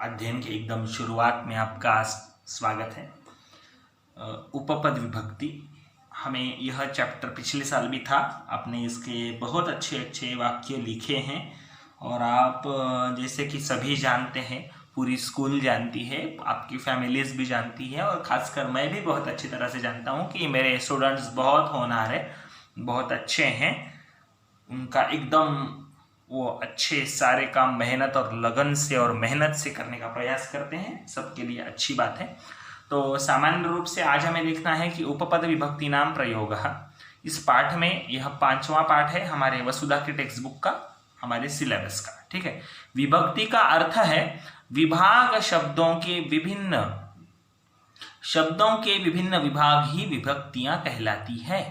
अध्ययन के एकदम शुरुआत में आपका स्वागत है। उपपद विभक्ति, हमें यह चैप्टर पिछले साल भी था। आपने इसके बहुत अच्छे अच्छे वाक्य लिखे हैं और आप जैसे कि सभी जानते हैं, पूरी स्कूल जानती है, आपकी फैमिलीज भी जानती है और ख़ासकर मैं भी बहुत अच्छी तरह से जानता हूँ कि मेरे स्टूडेंट्स बहुत होनहार है, बहुत अच्छे हैं। उनका एकदम वो अच्छे सारे काम मेहनत और लगन से और मेहनत से करने का प्रयास करते हैं, सबके लिए अच्छी बात है। तो सामान्य रूप से आज हमें लिखना है कि उपपद विभक्ति नाम प्रयोग। इस पाठ में यह 5वां पाठ है हमारे वसुधा की टेक्स्ट बुक का, हमारे सिलेबस का। ठीक है। विभक्ति का अर्थ है विभाग, शब्दों के विभिन्न विभाग ही विभक्तियां कहलाती है।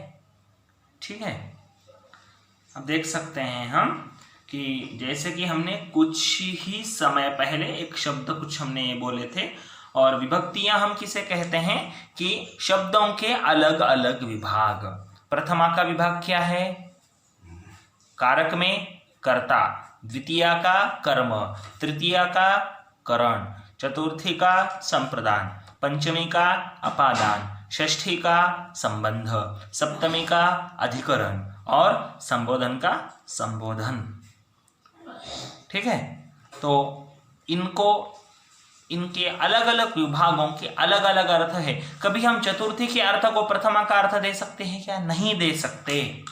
ठीक है। अब देख सकते हैं हम कि जैसे कि हमने कुछ ही समय पहले एक शब्द कुछ हमने बोले थे, और विभक्तियां हम किसे कहते हैं कि शब्दों के अलग अलग विभाग। प्रथमा का विभाग क्या है? कारक में कर्ता, द्वितीया का कर्म, तृतीया का करण, चतुर्थी का संप्रदान, पंचमी का अपादान, षष्ठी का संबंध, सप्तमी का अधिकरण और संबोधन का संबोधन। ठीक है। तो इनके अलग अलग विभागों के अलग अलग अर्थ है। कभी हम चतुर्थी के अर्थ को प्रथमा का अर्थ दे सकते हैं क्या? नहीं दे सकते।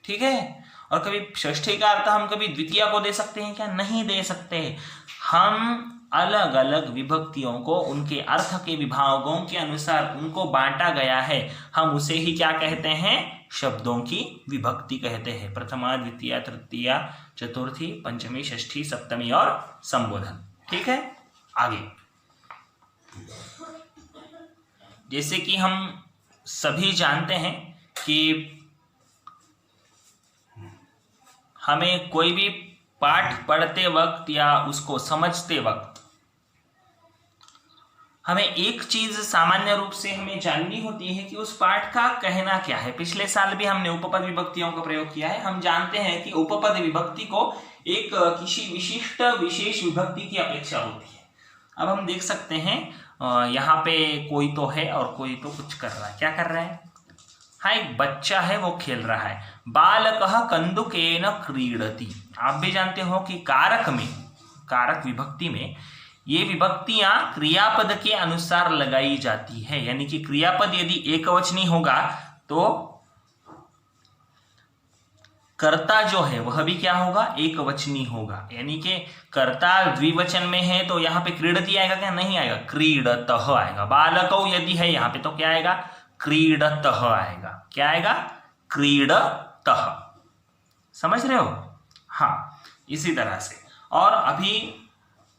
ठीक है। और कभी षष्ठी का अर्थ हम कभी द्वितीया को दे सकते हैं क्या? नहीं दे सकते। हम अलग अलग विभक्तियों को उनके अर्थ के विभागों के अनुसार उनको बांटा गया है, हम उसे ही क्या कहते हैं? शब्दों की विभक्ति कहते हैं। प्रथमा, द्वितीया, तृतीया, चतुर्थी, पंचमी, षष्ठी, सप्तमी और संबोधन। ठीक है। आगे जैसे कि हम सभी जानते हैं कि हमें कोई भी पाठ पढ़ते वक्त या उसको समझते वक्त हमें एक चीज सामान्य रूप से हमें जाननी होती है कि उस पाठ का कहना क्या है। पिछले साल भी हमने उपपद विभक्तियों का प्रयोग किया है। हम जानते हैं कि उपपद विभक्ति को एक किसी विशेष विभक्ति की अपेक्षा होती है। अब हम देख सकते हैं यहाँ पे कोई तो है और कोई तो कुछ कर रहा है। क्या कर रहा है? हाँ, एक बच्चा है, वो खेल रहा है। बालकः कंदुकेन क्रीडति। आप भी जानते हो कि कारक विभक्ति में ये विभक्तियां क्रियापद के अनुसार लगाई जाती है। यानी कि क्रियापद यदि एकवचनी होगा तो कर्ता जो है वह भी क्या होगा? एकवचनी होगा। यानी कि कर्ता द्विवचन में है तो यहाँ पे क्रीडति आएगा क्या? नहीं आएगा, क्रीडतः आएगा। बालकौ यदि है यहाँ पे तो क्या आएगा? क्रीडतः आएगा। क्या आएगा? क्रीडतः। समझ रहे हो? हाँ, इसी तरह से। और अभी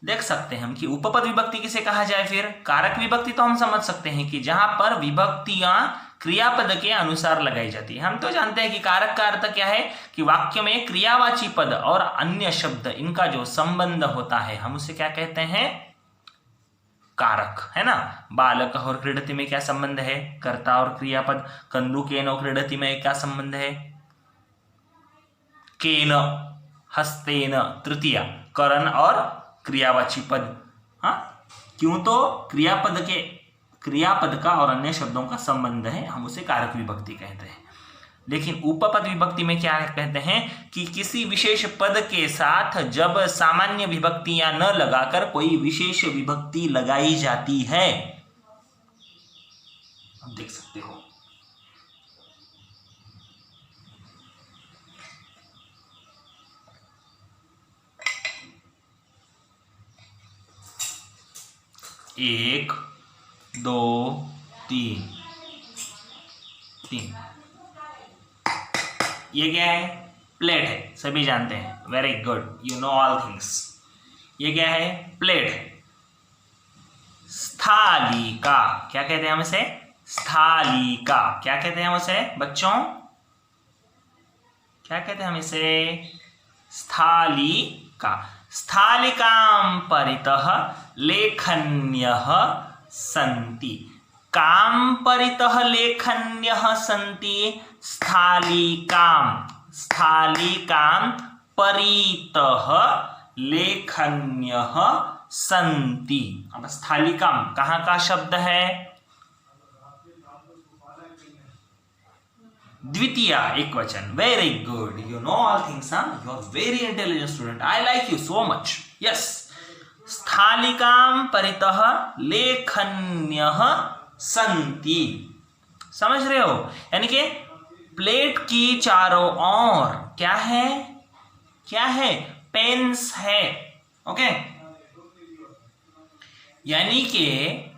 देख सकते हैं हम कि उपपद विभक्ति किसे कहा जाए। फिर कारक विभक्ति तो हम समझ सकते हैं कि जहां पर विभक्तियां क्रियापद के अनुसार लगाई जाती है। हम तो जानते हैं कि कारक का अर्थ क्या है कि वाक्य में क्रियावाची पद और अन्य शब्द इनका जो संबंध होता है हम उसे क्या कहते हैं? कारक, है ना। बालक और क्रीडति में क्या संबंध है? कर्ता और क्रियापद। कंदुकेन और क्रीडति में क्या संबंध है? केन, हस्तेन, तृतीया, करण और क्रियावाची पद। हाँ, क्यों? तो क्रियापद का और अन्य शब्दों का संबंध है, हम उसे कारक विभक्ति कहते हैं। लेकिन उपपद विभक्ति में क्या कहते हैं कि किसी विशेष पद के साथ जब सामान्य विभक्तियां न लगाकर कोई विशेष विभक्ति लगाई जाती है। आप देख सकते हो एक, दो, तीन। ये क्या है? प्लेट है, सभी जानते हैं। Very good, you know all things. ये क्या है? प्लेट है। स्थालिका, क्या कहते हैं हम इसे? स्थालिका। क्या कहते हैं हम इसे बच्चों? क्या कहते हैं हम इसे? स्थालिका। स्थालिकां परितः लेखन्यः सन्ति। कां परितः लेखन्यः सन्ति। स्थालिकां परितः लेखन्यः सन्ति। अब स्थालिकाम कहाँ का शब्द है? द्वितीया एकवचन। Very good, you know all things, you are very intelligent student, I like you so much. Yes, स्थालिकाम परितः लेखन्यः सन्ति। समझ रहे हो? यानी कि प्लेट की चारों ओर क्या है? क्या है? पेन्स है। ओके, यानी कि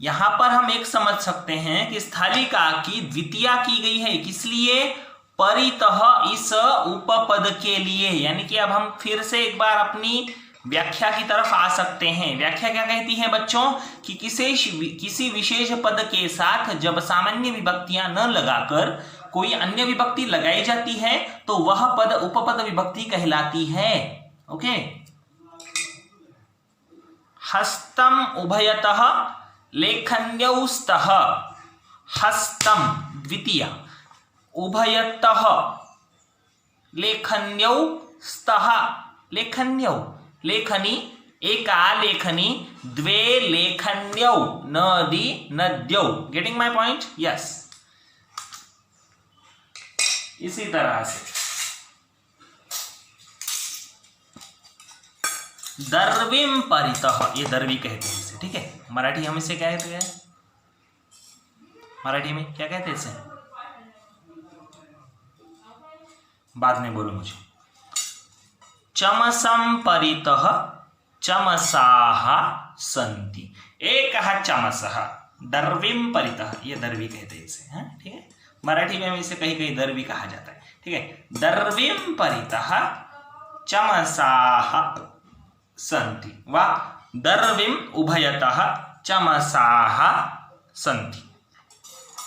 यहां पर हम एक समझ सकते हैं कि स्थालिका की द्वितीया की गई है, किस लिए? परितः, इस उपपद के लिए। यानी कि अब हम फिर से एक बार अपनी व्याख्या की तरफ आ सकते हैं। व्याख्या क्या कहती है बच्चों? कि किसी विशेष पद के साथ जब सामान्य विभक्तियां न लगाकर कोई अन्य विभक्ति लगाई जाती है तो वह पद उपपद विभक्ति कहलाती है। ओके, हस्तम उभयतः लेखन्यौ स्तः। हस्तम द्वितीया, उभयतः लेखन्यौ स्तः। लेखन्यौ, लेखनी, एका लेखनी, द्वे लेखन्यौ, नदी नद्यौ। Getting my point? यस। इसी तरह से दर्वीम परितः, ये दर्वी कहते हैं इसे, ठीक है? मराठी हम इसे क्या कहते हैं? मराठी में क्या कहते हैं इसे? बाद में बोलो मुझे। चमसम परितः चमसाः सन्ति। एकः चमसः दर्वीम परितः, ये दर्वी कहते हैं इसे, हैं? ठीक है, मराठी में इसे कहीं कहीं दर्वी कहा जाता है। ठीक है, दर्वीम परितः चमसाः सन्ति वा दर्वीम उभयतः चमसाः सन्ति।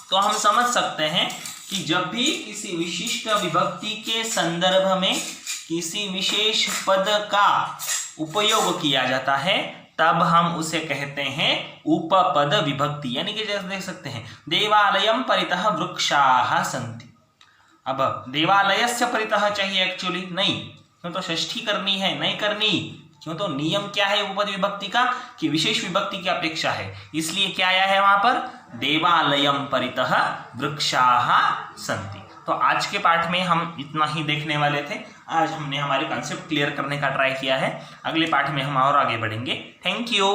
तो हम समझ सकते हैं कि जब भी किसी विशिष्ट विभक्ति के संदर्भ में किसी विशेष पद का उपयोग किया जाता है तब हम उसे कहते हैं उपपद विभक्ति। यानी कि जैसे देख सकते हैं, देवालयम परितः वृक्षाः सन्ति। अब देवालयस्य परितः चाहिए एक्चुअली, नहीं, क्यों तो षष्ठी करनी है, नहीं करनी, क्यों तो नियम क्या है उपपद विभक्ति का कि विशेष विभक्ति की अपेक्षा है, इसलिए क्या आया है वहां पर? देवालयम परितः वृक्षाः सन्ति। तो आज के पाठ में हम इतना ही देखने वाले थे। आज हमने हमारे कॉन्सेप्ट क्लियर करने का ट्राई किया है। अगले पाठ में हम और आगे बढ़ेंगे। Thank you.